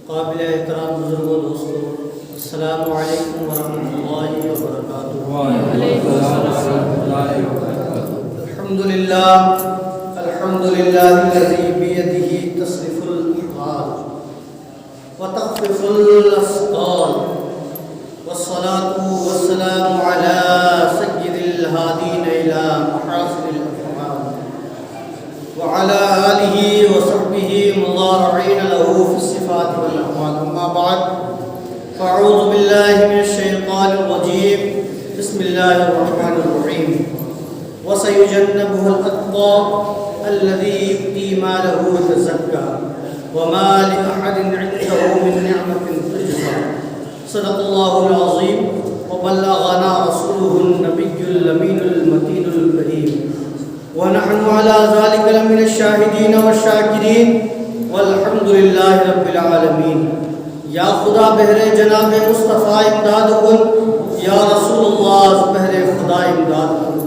قابل احترام بزرگوں دوستوں، السلام علیکم ورحمۃ اللہ وبرکاتہ۔ وعلیکم السلام ورحمۃ اللہ وبرکاتہ۔ الحمد للہ الذی بیدہ تصرف الاحوال وتخفف الاسقال، والصلاة والسلام علی سید الہادین الی محاسن الافعال، وعلى آلہ وصحبہ مضارعین له فی الصفات والاحوال، اما بعد فاعوذ باللہ من الشیطان الرجیم، بسم اللہ الرحمن الرحیم، وسيجنبها الأتقى الذي يؤتي ماله يتزكى وما لأحد عنده من نعمة تجزى، صدق الله العظيم وبلغنا رسوله النبي الأمين المتين الكريم، ونحن على ذلك لمن الشاهدين والشاكرين والحمد لله رب العالمين۔ یا خدا بہر جناب مصطفیٰ امداد کن، یا رسول اللہ بہر خدا امداد کن،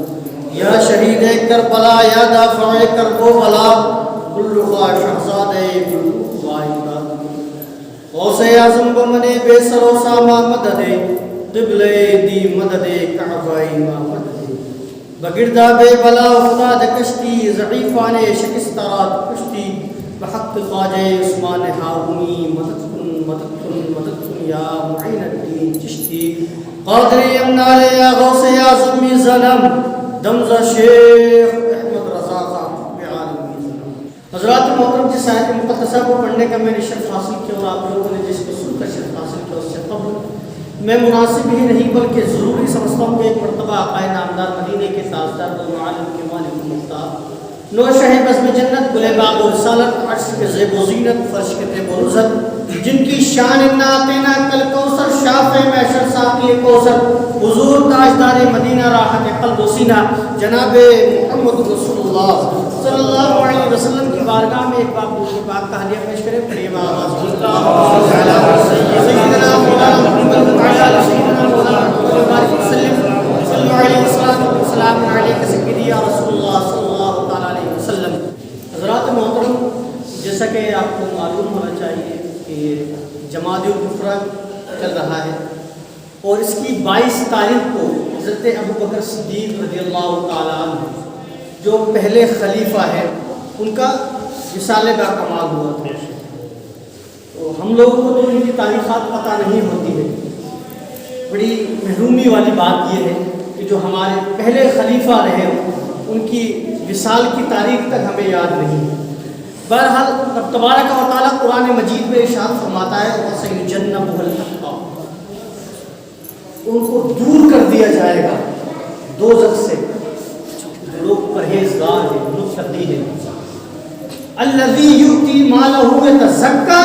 یا شہید کربلا، یا دافع کرب و بلا، کل خواہ شہزاد کل خواہ امداد کن۔ غوث اعظم بمنے بے سر و ساما مدد، قبلِ دی مدد کعبہ ما مدد، بگردہ بے بلا افتاد کشتی، ضعیفان شکسترات کشتی، بحق خواجہ عثمان ہارونی مدد کن مدد کن مدد کن یا معین الدین چشتی، قادری امنال یا غوث اعظم ظلم دمزہ شیخ احمد رضا خان بعالمی۔ حضرات محترم، جس آیت مقدسہ کو پڑھنے کا میں نے شرف حاصل کیا اور آپ لوگوں نے جس کو سن کر شرف حاصل کیا، اس سے قبل میں مناسب ہی نہیں بلکہ ضروری سمجھتا ہوں کہ ایک مرتبہ آقائے نامدار مدینے کے تاجدار دو عالم کے مالک مختار نو شہ بزم جنت گلے باغ و رسالت، عرش کے زیب و زینت، فرش کے طیب و رزت، جن کی شان ناتینا کل کوثر، شاف محشر ساقی کوثر، حضور تاجدار مدینہ راحت قلب و سینہ جناب محمد رسول اللہ صلی اللہ علیہ وسلم کی بارگاہ میں ایک بار کی بات کا حلیہ پیش کریں۔ پڑھیے آواز سیدنا مولانا محمد تعالی سیدنا مولانا محمد بارک وسلم صلی اللہ علیہ وسلم علیہ سیدی یا رسول اللہ صلی اللہ تعالی علیہ وسلم۔ حضرات محترم، جیسا کہ آپ کو معلوم ہونا چاہیے کہ جمادی الکفرہ چل رہا ہے اور اس کی 22 تاریخ کو حضرت ابوبکر صدیق رضی اللہ تعالیٰ عنہ جو پہلے خلیفہ ہیں ان کا وصال با کمال ہوا تھا۔ تو ہم لوگوں کو تو ان کی تاریخات پتہ نہیں ہوتی ہے۔ بڑی محرومی والی بات یہ ہے کہ جو ہمارے پہلے خلیفہ رہے ان کی وصال کی تاریخ تک ہمیں یاد نہیں ہے۔ بہرحال رب تبارک و تعالیٰ قرآن مجید میں ارشاد فرماتا ہے وَسَيُجَنَّبُهُ الْأَتْقَى، ان کو دور کر دیا جائے گا دوزخ سے لوگ پرہیزگار ہیں، متقی ہیں۔ الَّذِي يُؤْتِي مَالَهُ يَتَزَكَّى،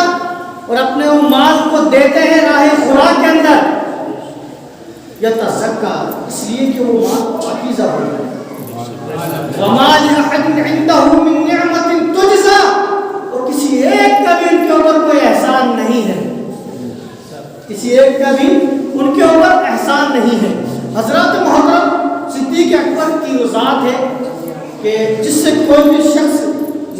اور اپنے وہ مال کو دیتے ہیں راہ خدا کے اندر، یتزکیٰ اس لیے کہ وہ مال پاکیزہ ہو جائے۔ وَمَا لِأَحَدٍ عِندَهُ مِن نِعْمَةٍ تُجْزَى، اور کسی ایک کا بھی ان کے اوپر کوئی احسان نہیں ہے، کسی ایک کا بھی ان کے اوپر احسان نہیں ہے۔ حضرات محترم، صدیق اکبر کی وہ ذات ہے کہ جس سے کوئی بھی شخص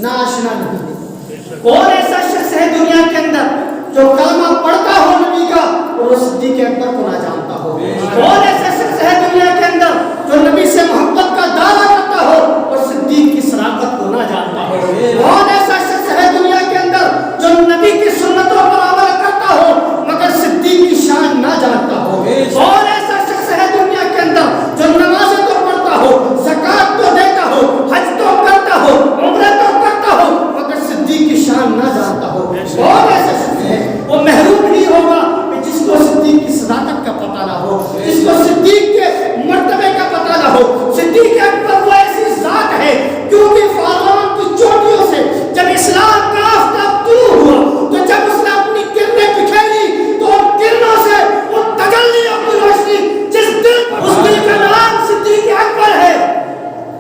ناآشنا نہیں ہے۔ کون ایسا شخص ہے دنیا کے اندر جو کلمہ پڑھتا ہو نبی کا اور وہ صدیق اکبر کو نہ جانتا ہو؟ کون ایسا شخص ہے دنیا کے اندر جو نبی سے محبت کا دعویٰ کرتا ہو اور صدیق کی صداقت کو نہ جانتا ہو؟ کون ایسا شخص ہے دنیا کے اندر جو نبی کی سنتوں پر عمل کرتا ہو مگر صدیق کی شان نہ جانتا ہو؟ کون ایسا شخص ہے دنیا کے اندر جو نمازیں تو پڑھتا ہو، زکوٰۃ تو دیتا ہو، حج تو کرتا ہو، عمرہ تو کرتا ہو مگر صدیق کی شان نہ جانتا ہو؟ کون ایسا شخص ہے؟ وہ محروم ہی ہوگا کہ جس کو صدیق کی صداقت کا پتہ نہ ہو، جس کو صدیق کے مرتبے کا پتہ نہ ہو۔ صدیق اکبر وہ ایسی ذات ہے کیونکہ فارعون کی چوٹیوں سے جب اسلام کا آفتاب طلوع ہوا تو جب اس نے اپنی کرنیں بکھیری تو ان کرنوں سے وہ تجلیوں کی روشنی جس دل اس دل کا نام صدیق اکبر ہے،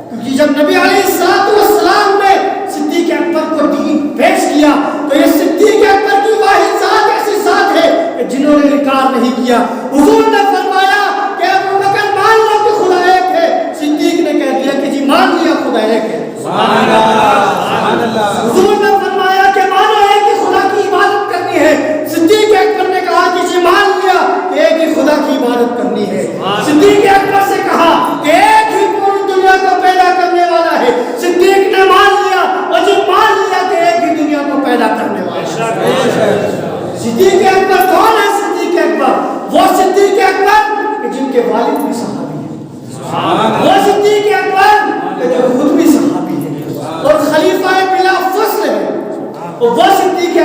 کیونکہ جب نبی علیہ السلام نے صدیق اکبر کو دین پیش کیا تو یہ صدیق اکبر کی واحد ذات ایسی ذات ہے کہ جنہوں نے انکار نہیں کیا۔ حضور نے فرمایا کہ ابوبکر مان لو کہ خدا ایک ہے، صدیق نے کہہ دیا کہ جی مان لیا خدا ایک ہے۔ سبحان اللہ۔ حضور نے فرمایا کہ مانو ہے کہ خدا کی عبادت کرنی ہے،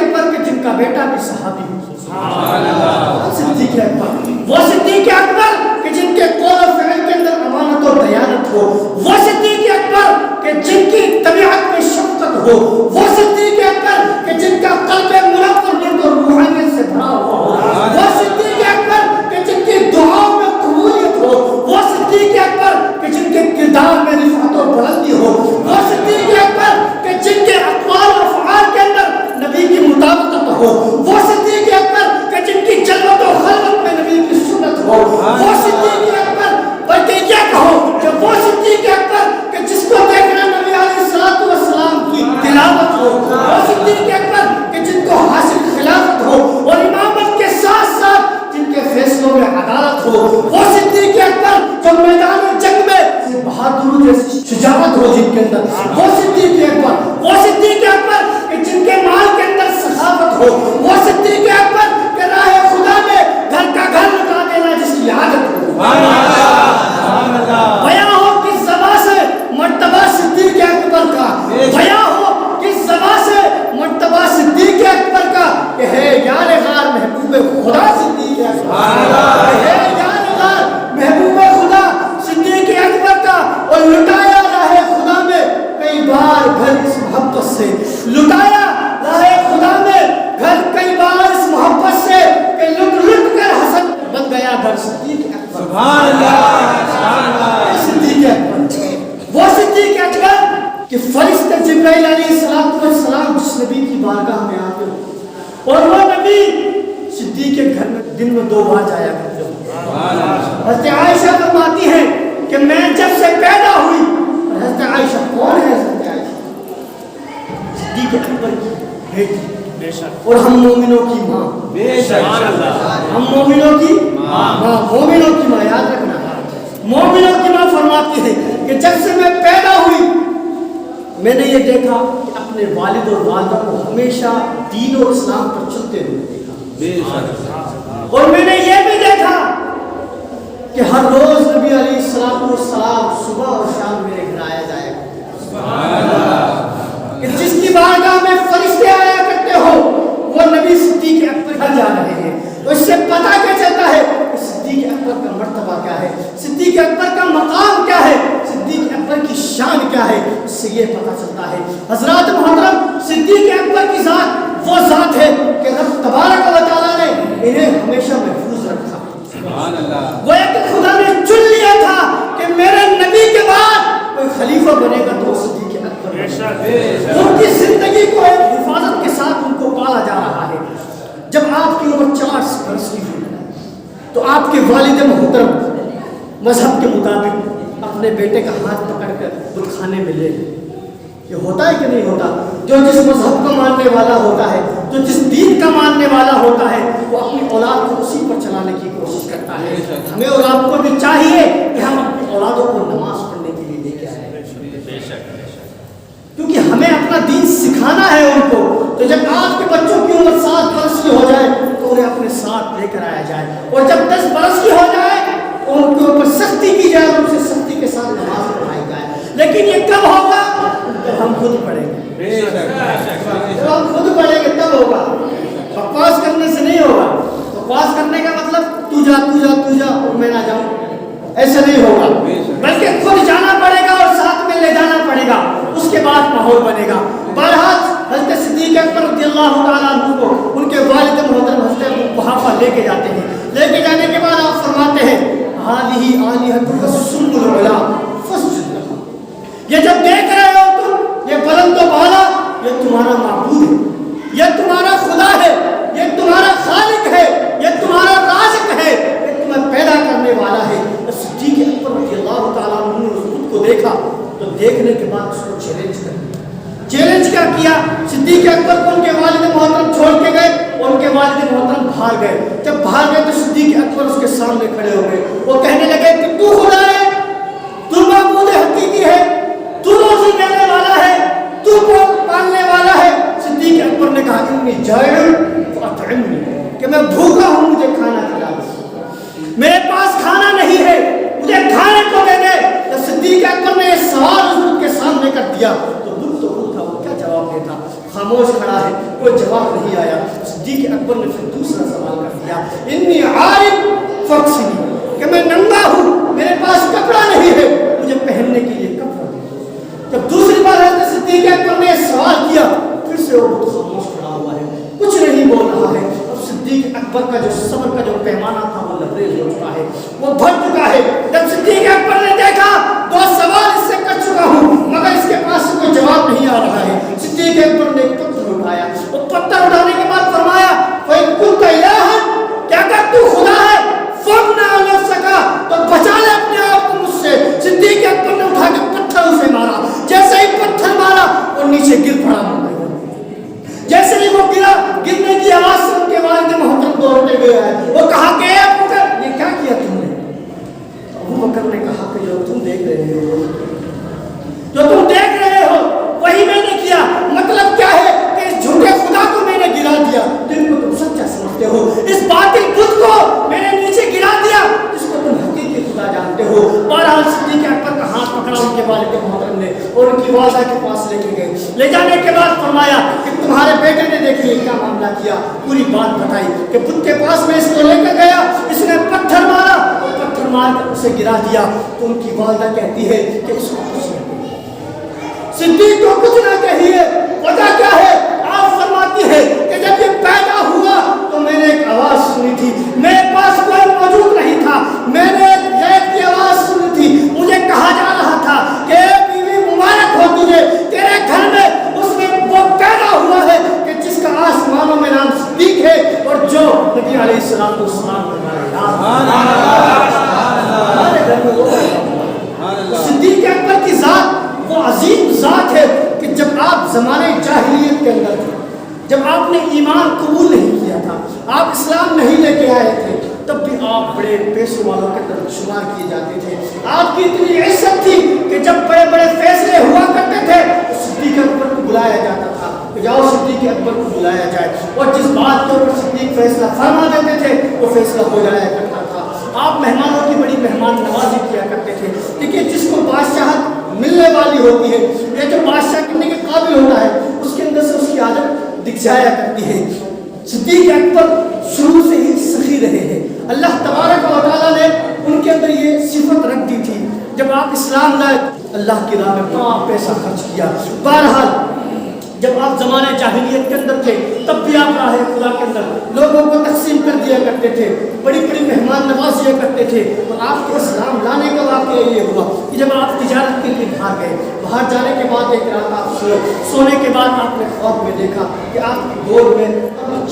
اکبر کہ جن کا بیٹا بھی صحابی ہو، صدیق اکبر، وہ صدیق اکبر کہ جن کے قول و فعل کے اندر امانت اور دیانت ہو، وہ صدیق اکبر کہ جن کی طبیعت میں شفقت ہو، وہ صدیق اکبر کہ جن کا قلب منور اور روحانیت سے بھرا ہوا ہو، وہ صدیق اکبر کہ جن کی دعاؤں میں قبولیت ہو، وہ صدیق اکبر کہ جن کے کردار میں رفعت اور بلندی ہو، وہ صدیق اکبر کہ جن کے اقوال اور افعال کے اندر نبی کی مطابقت ہو، وہ صدیق اکبر کہ جن کی جلوت و خلوت میں نبی کی سنت ہو، وہ صدیق اکبر بلکہ کیا کہو کہ وہ صدیق اکبر کہ جس کو دیکھنا نبی علیہ الصلوۃ والسلام کی تلاوت ہو، وہ صدیق اکبر کہ جن کو حاصل خلافت ہو اور امامت کے ساتھ ساتھ جن کے فیصلوں میں عدالت ہو، وہ صدیق اکبر جو میدان جنگ میں بہادری جیسی شجاعت ہو جن کے اندر، وہ صدیق اکبر، وہ صدیق اکبر کہ جن کے مال کے اندر سخاوت ہو، وہ صدیق اکبر کہ راہ خدا میں گھر کا گھر لٹا دینا جس کی عادت ہو، بیاں ہو کس زبان سے مرتبہ صدیق اکبر کا، بیاں ہو کس زبان سے مرتبہ صدیق اکبر کا کہ ہے یار غار محبوب خدا صدیق اکبر، ہے یار غار محبوب خدا صدیق اکبر کا، اور لٹایا راہ خدا میں کئی بار گھر اس محبت سے، لٹایا راہ خدا میں گھر کئی بار اس محبت سے کہ لٹ لٹ کر حسن بن گیا گھر صدیق اکبر، سبحان اللہ، صدیق اکبر، وہ صدیق اکبر کہ فرشتے جبرائیل علیہ السلام جس نبی کی بارگاہ میں آتے ہو اور وہ نبی صدیق کے گھر میں دن میں 2 بار جایا کرتے ہو، حضرت عائشہ فرماتی ہیں کہ میں جب سے پیدا ہوئی، اور حضرت عائشہ کون ہے؟ حضرت عائشہ صدیق اکبر کی بیٹی اور ہم مومنوں کی ماں، ہم مومنوں کی ماں، مومنوں کی ماں، یاد رکھنا، مومنوں کی ماں فرماتی ہے کہ جب سے میں پیدا ہوئی میں نے یہ دیکھا کہ اپنے والد اور والدہ کو ہمیشہ دین اور اسلام پر چلتے ہوئے دیکھا، اور میں نے یہ بھی دیکھا کہ ہر روز نبی علیہ السلام صبح اور شام میرے گھر آیا جائے کہ جس کی بارگاہ میں فرشتے آیا کرتے ہو وہ نبی صدیق اکبر گھر جا رہے ہیں، تو اس سے پتہ کیا چلتا ہے کہ صدیق اکبر کا مرتبہ کیا ہے، صدیق اکبر کا مقام کیا ہے، صدیق اکبر کی شان کیا ہے، اس سے یہ پتہ چلتا ہے حضرات محترم صدیق اکبر کی ذات وہ ذات ہے کہ رب تبارک و تعالیٰ نے انہیں ہمیشہ محفوظ رکھا، وہ ایک خدا نے چن لیا تھا کہ میرے نبی کے بعد کوئی خلیفہ بنے گا تو صدیق اکبر، ان کی زندگی کو ایک حفاظت کے ساتھ ان کو پالا جا رہا ہے۔ جب آپ کی عمر 4 برس کی ہوئی تو آپ کے والد محترم مذہب کے مطابق اپنے بیٹے کا ہاتھ پکڑ کر بت خانے میں لے گئے، یہ ہوتا ہے کہ نہیں ہوتا؟ جو جس مذہب کا ماننے والا ہوتا ہے، جو جس دین کا ماننے والا ہوتا ہے، وہ اپنی اولاد کو اسی پر چلانے کی کوشش کرتا ہے۔ ہمیں اور آپ کو بھی چاہیے کہ ہم اپنی اولادوں کو نماز پڑھنے کے لیے لے کے آئیں، کیونکہ ہمیں اپنا دین سکھانا ہے ان کو، تو جب آپ کے بچوں کی عمر 7 برس کی ہو جائے تو انہیں اپنے ساتھ لے کر آیا جائے، اور جب 10 برس کی ہو جائے ان کے اوپر سختی کی جائے، ان سے سختی کے ساتھ نماز پڑھائی جائے۔ لیکن یہ کب ہوگا؟ جب ہم خود پڑھیں گے، جب ہم خود پڑھیں گے تب ہوگا، بکواس کرنے سے نہیں ہوگا۔ بکواس کرنے کا مطلب تو جا اور میں نہ جاؤں، ایسا نہیں ہوگا، بلکہ خود جانا پڑے گا اور ساتھ میں لے جانا پڑے گا، اس کے بعد ماحول بنے گا۔ بہرحال حضرت صدیق اکبر رضی اللہ تعالیٰ عنہ کو ان کے والد محترم حضرت ابو قحافہ لے کے جاتے ہیں، لے کے جانے کے بعد آپ فرماتے ہیں هذه آلهتك السم العلا فاسجد لها، یہ جب دیکھ رہے ہو تم یہ بلند و بالا، یہ تمہارا معبود ہے، یہ تمہارا خدا ہے، یہ تمہارا خالق ہے، یہ تمہارا رازق ہے، یہ تمہیں پیدا کرنے والا ہے۔ صدیق اکبر رضی اللہ تعالیٰ عنہ نے اس خود کو دیکھا تو دیکھنے کے بعد اس کو چیلنج کیا کیا؟ صدیق اکبر کو ان کے والد محترم چھوڑ کے گئے اور ان کے والد محترم بھاگ گئے۔ جب بھاگ گئے تو صدیق اکبر اس کے سامنے کھڑے ہو گئے، وہ کہنے لگے کہ تو خدا ہے، تو معبود حقیقی ہے، تو روزی دینے والا ہے، تو پالنے والا ہے۔ صدیق اکبر نے کہا انی جائع فاطعمنی، کہ میں بھوکا ہوں، مجھے کھانا کھلا دے، میرے پاس کھانا نہیں ہے، مجھے کھانے کو دے دے۔ جب صدیق اکبر نے یہ سوال حضور کے سامنے کر دیا تو دل تو وہ کیا جواب دیتا؟ خاموش کھڑا ہے، کوئی جواب نہیں آیا. صدیق اکبر نے پھر دوسرا سوال کر دیا, انی عارف فاکسنی, کہ میں ننگا ہوں, میرے پاس کپڑا نہیں ہے, مجھے پہننے کے لیے کپڑا دے. جب دوسری بار حضرت صدیق اکبر نے سوال کیا, پھر سے وہ خاموش کھڑا ہوا ہے, کچھ نہیں بول رہا ہے. اب صدیق اکبر کا جو صبر کا جو پیمانہ تھا وہ لبریز ہو چکا ہے, وہ بھر چکا ہے. جب صدیق اکبر نے دیکھا 2 سوال اس سے کر چکا ہوں مگر اس کے پاس سے کوئی جواب نہیں آ رہا ہے, صدیق اکبر نے ایک پتھر اٹھایا. وہ پتھر اٹھانے کے بعد فرمایا, فَإِن كُنتَ إِلَٰهًا, کہ اگر تو خدا ہے, فَمْنَعْ نَفْسَكَ, تو بچا لے اپنے آپ کو مجھ سے. صدیق اکبر نے اٹھا کے پتھر اسے مارا. جیسے ہی پتھر مارا وہ نیچے گر پڑا. جیسے ہی وہ گرا, گرنے کی آواز سے ان کے والد محترم دوڑتے ہوئے آئے. وہ کہا کہ اے ابو بکر, یہ کیا کیا تم نے؟ ابو بکر نے کہا کہ جو تم دیکھ رہے ہو وہی میں نے کیا. مطلب کیا ہے کہ اس جھوٹے خدا کو میں نے گرا دیا جن کو تم سچا سمجھتے ہو, اس باطل بت کو میں نے نیچے گرا دیا جس کو تم حقیقی خدا جانتے ہو. بہرحال صدیق اکبر کا ہاتھ پکڑا ان کے والد محترم نے اور ان کی والدہ کے پاس لے کے گئے. لے جانے کے بعد فرمایا کہ تمہارے بیٹے نے دیکھیے کیا معاملہ کیا. پوری بات بتائی کہ بت کے پاس میں اس کو لے کر گیا, اس نے پتھر مارا, پتھر مار کر اسے گرا دیا. تو ان کی والدہ کہتی ہے کہ اس کو کچھ نہ صدیق کو کچھ نہ کہیے. وجہ کیا ہے؟ آپ فرماتی ہے کہ جب یہ پیدا ہوا تو میں نے ایک آواز سنی تھی, میرے پاس کوئی موجود نہیں تھا, میں نے ایک غیب کی آواز سنی تھی. مجھے کہا جا رہا تھا کہ بیوی مبارک ہو تجھے, تیرے گھر میں اس میں وہ پیدا ہوا ہے کہ جس کا آسمانوں میں نام صدیق ہے اور جو نبی علیہ السلام کو سلام کرنا ہے. صدیق اکبر کی ذات وہ عظیم ذات ہے کہ جب آپ زمانے جاہلیت کے اندر تھے, جب آپ نے ایمان قبول نہیں کیا تھا, آپ اسلام نہیں لے کے آئے تھے, تب بھی آپ بڑے پیسوں والوں کے طرف شمار کیے جاتے تھے. آپ کی اتنی عزت تھی کہ جب بڑے بڑے فیصلے ہوا کرتے تھے تو صدیق اکبر کو بلایا جاتا تھا کہ جاؤ صدیق اکبر کو بلایا جائے, اور جس بات کے اوپر صدیق فیصلہ فرما دیتے تھے وہ فیصلہ ہو جایا کرتا تھا. آپ مہمانوں کی بڑی مہمان نوازی کیا کرتے تھے. دیکھیے جس کو بادشاہت ملنے والی ہوتی ہے یا جو بادشاہ کرنے کے قابل ہوتا ہے اس کے اندر سے اس کی عادت دکھ جایا کرتی ہے. صدیق اکبر شروع سے ہی سخی رہے ہیں. اللہ تبارک و تعالیٰ نے ان کے اندر یہ صفت رکھ دی تھی. جب آپ اسلام لائے اللہ کی راہ میں بڑا پیسہ خرچ کیا. بہرحال جب آپ زمانے جاہلیت کے اندر تھے تب بھی آپ راہ خدا کے اندر لوگوں کو تقسیم کر دیا کرتے تھے, بڑی بڑی مہمان نوازیاں کرتے تھے. اور آپ کے اسلام لانے کا واقعہ یہ ہوا کہ جب آپ تجارت کے لیے باہر گئے, باہر جانے کے بعد ایک رات آپ سونے کے بعد آپ نے خواب میں دیکھا کہ آپ کی گود میں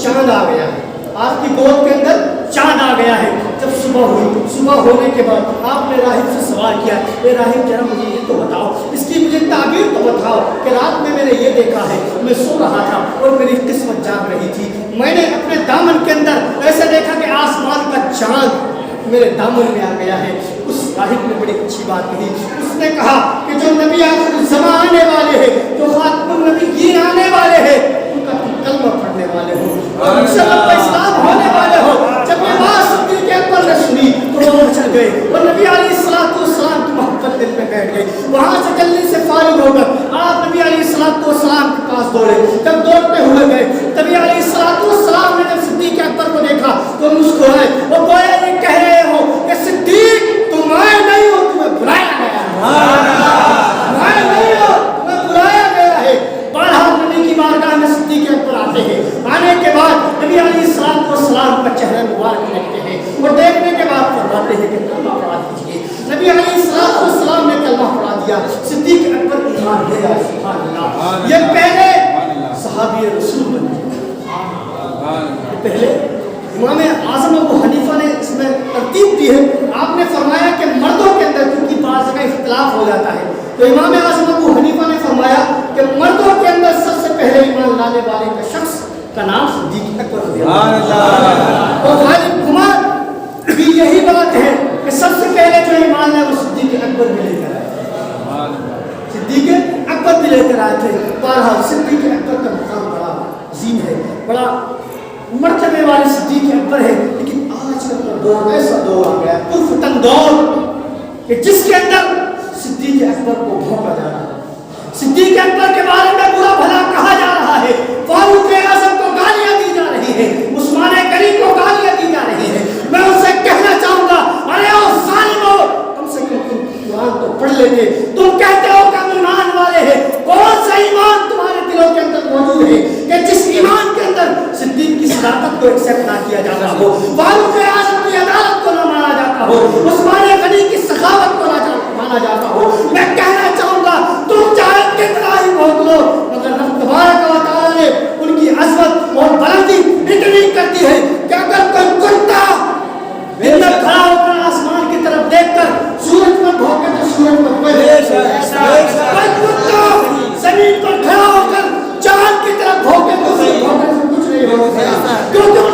چاند آ گیا ہے, آپ کی گود کے اندر چاند آ گیا ہے. جب صبح ہوئی, صبح ہونے کے بعد آپ نے راہب سے سوال کیا, اے راہب ذرا مجھے یہ تو بتاؤ, اس کی مجھے تعبیر تو بتاؤ کہ رات میں نے یہ دیکھا ہے, میں سو رہا تھا اور میری قسمت جاگ رہی تھی, میں نے اپنے دامن کے اندر ایسا دیکھا کہ آسمان کا چاند میرے دامن میں آ گیا ہے. اس راہب نے بڑی اچھی بات کہی. اس نے کہا کہ جو نبی آخر الزمان آنے والے ہیں, جو خاتم النبیین آنے والے ہیں, ان کا تم کلمہ پڑھنے والے ہو اور ان سے اسلام ہونے والے ہو. جب یہ بات صدیق اکبر نے سنی تو وہ چل گئے اور نبی علیہ السلام کی محبت دل میں بیٹھ گئی. وہاں سے جلدی سے فارغ ہو کر آپ نبی علیہ السلام کے پاس دوڑے. جب دوڑتے ہوئے گئے, نبی علیہ السلام نے جب صدیق اکبر کو دیکھا تو مسکرائے. وہ گویا یہ کہہ رہے ہو کہ صدیق تم آئے نہیں ہو, تمہیں بلایا گیا ہے. بہرحال نبی کی بارگاہ میں صدیق اکبر آتے ہیں. آنے کے بعد نبی علیہ السلام کا چہرہ مبارک دیکھتے ہیں اور دیکھنے کے بعد فرماتے ہیں کہ کلمہ پڑھا دیجیے. نبی علیہ السلام نے کلمہ پڑھا دیا. صدیق اکبر ایمان لے آئے. سبحان اللہ, یہ پہلے صحابی رسول بنے. پہلے امام اعظم ابو حنیفہ نے اس میں ترتیب دی ہے. آپ نے فرمایا کہ مردوں کے اندر کیونکہ بعض جگہ اختلاف ہو جاتا ہے تو امام اعظم ابو حنیفہ نے فرمایا کہ مردوں کے اندر سب سے پہلے ایمان لانے والے کا شخص کا نام صدیق اکبر رضی اللہ عنہ. اور غالب گمان بھی یہی بات ہے کہ سب سے پہلے جو ایمان ہے وہ صدیق اکبر بھی لے کر آئے. صدیق اکبر بھی لے کر آئے تھے. بہرحال صدیق اکبر کا مقام بڑا عظیم ہے, بڑا مرتبے والے صدیق اکبر ہے. لیکن آج کل کا دور ایسا دور آ گیا ہے, پرفتن دور, کہ جس کے اندر صدیق اکبر کو بھونکا جا رہا ہے, صدیق اکبر کے بارے میں برا بھلا کہا جا رہا ہے, فاروق اعظم کو گالیاں دی کو ایکسیپٹ نہ کیا جاتا ہو، فاروق اعظم کی عدالت کو نہ مانا جاتا ہو، عثمان غنی کی سخاوت کو نہ مانا جاتا ہو، میں کہنا چاہوں گا تم چاہے کتنا ہی بھوگ لو، مگر رب تبارک و تعالیٰ نے ان کی عظمت اور بلندی اتنی کر دی ہے کہ اگر کوئی کنتا دن میں کھڑا ہو کر آسمان کی طرف دیکھ کر سورج پر بھوکے تو سورج پر کوئی کنتا زمین پر کھڑا ہو کر چاند کی طرف بھوکے تو کچھ نہیں ہوگا، کیونکہ